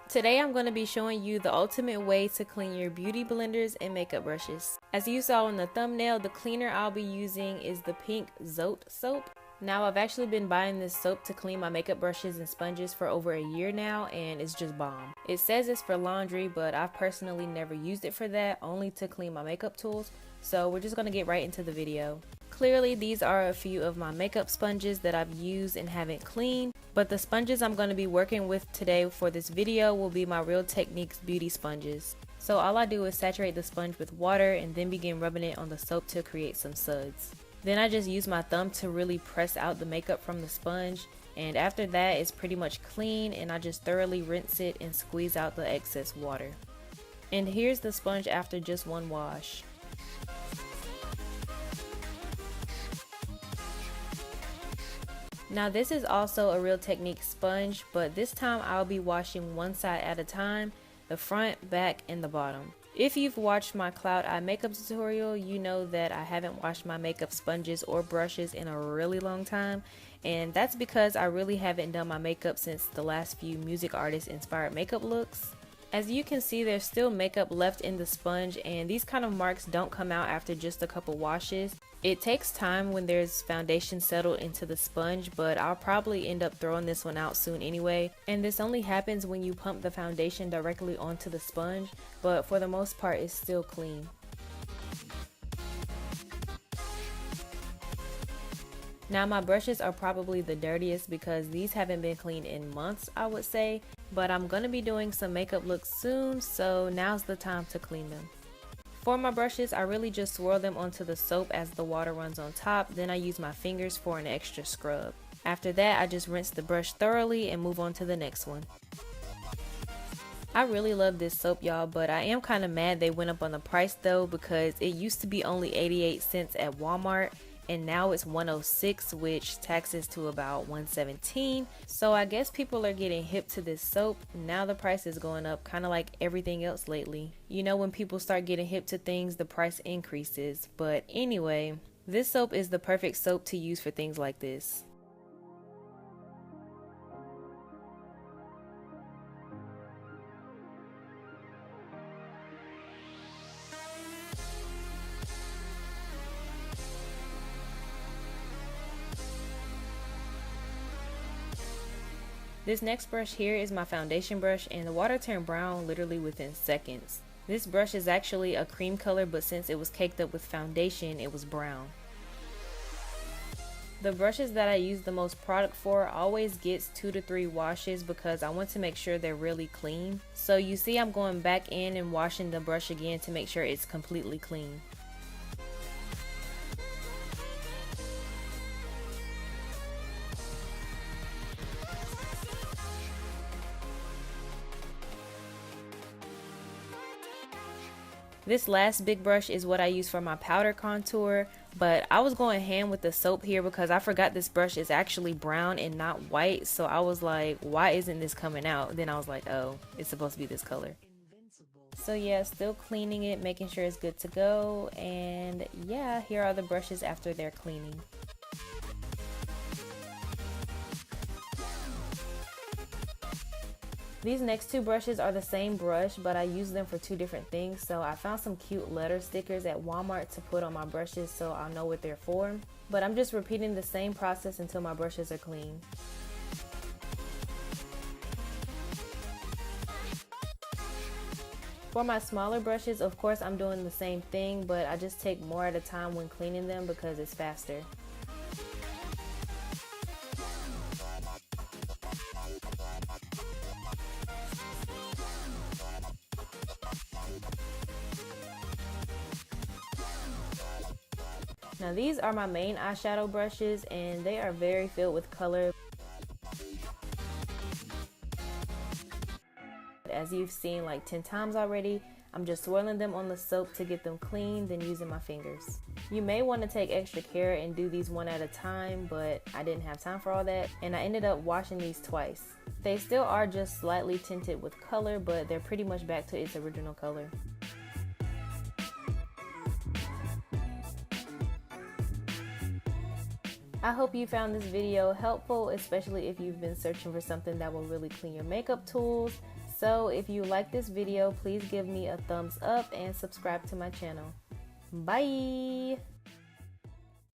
Today I'm going to be showing you the ultimate way to clean your beauty blenders and makeup brushes. As you saw in the thumbnail, the cleaner I'll be using is the pink Zote soap. Now I've actually been buying this soap to clean my makeup brushes and sponges for over a year now, and it's just bomb. It says it's for laundry, but I've personally never used it for that, only to clean my makeup tools. So we're just going to get right into the video. Clearly these are a few of my makeup sponges that I've used and haven't cleaned, but the sponges I'm going to be working with today for this video will be my Real Techniques beauty sponges. So all I do is saturate the sponge with water and then begin rubbing it on the soap to create some suds. Then I just use my thumb to really press out the makeup from the sponge, and after that it's pretty much clean, and I just thoroughly rinse it and squeeze out the excess water. And here's the sponge after just one wash. Now this is also a Real Techniques sponge, but this time I'll be washing one side at a time, the front, back, and the bottom. If you've watched my Cloud Eye makeup tutorial, you know that I haven't washed my makeup sponges or brushes in a really long time, and that's because I really haven't done my makeup since the last few music artist inspired makeup looks. As you can see, there's still makeup left in the sponge, and these kind of marks don't come out after just a couple washes. It takes time when there's foundation settled into the sponge, but I'll probably end up throwing this one out soon anyway. And this only happens when you pump the foundation directly onto the sponge, but for the most part it's still clean. Now my brushes are probably the dirtiest because these haven't been cleaned in months, I would say, but I'm gonna be doing some makeup looks soon, so now's the time to clean them. For my brushes, I really just swirl them onto the soap as the water runs on top, then I use my fingers for an extra scrub. After that, I just rinse the brush thoroughly and move on to the next one. I really love this soap, y'all, but I am kind of mad they went up on the price though, because it used to be only 88 cents at Walmart, and now it's 106, which taxes to about 117. So I guess people are getting hip to this soap. Now the price is going up, kind of like everything else lately. You know, when people start getting hip to things, the price increases. But anyway, this soap is the perfect soap to use for things like this. This next brush here is my foundation brush, and the water turned brown literally within seconds. This brush is actually a cream color, but since it was caked up with foundation, it was brown. The brushes that I use the most product for always gets 2 to 3 washes because I want to make sure they're really clean. So you see I'm going back in and washing the brush again to make sure it's completely clean. This last big brush is what I use for my powder contour, but I was going ham with the soap here because I forgot this brush is actually brown and not white, so I was like, why isn't this coming out? Then I was like, oh, it's supposed to be this color. So yeah, still cleaning it, making sure it's good to go, and yeah, here are the brushes after they're cleaning. These next 2 brushes are the same brush, but I use them for 2 different things. So I found some cute letter stickers at Walmart to put on my brushes so I'll know what they're for. But I'm just repeating the same process until my brushes are clean. For my smaller brushes, of course I'm doing the same thing, but I just take more at a time when cleaning them because it's faster. Now these are my main eyeshadow brushes, and they are very filled with color. As you've seen like 10 times already, I'm just swirling them on the soap to get them clean, then using my fingers. You may want to take extra care and do these one at a time, but I didn't have time for all that, and I ended up washing these twice. They still are just slightly tinted with color, but they're pretty much back to its original color. I hope you found this video helpful, especially if you've been searching for something that will really clean your makeup tools. So if you like this video, please give me a thumbs up and subscribe to my channel. Bye!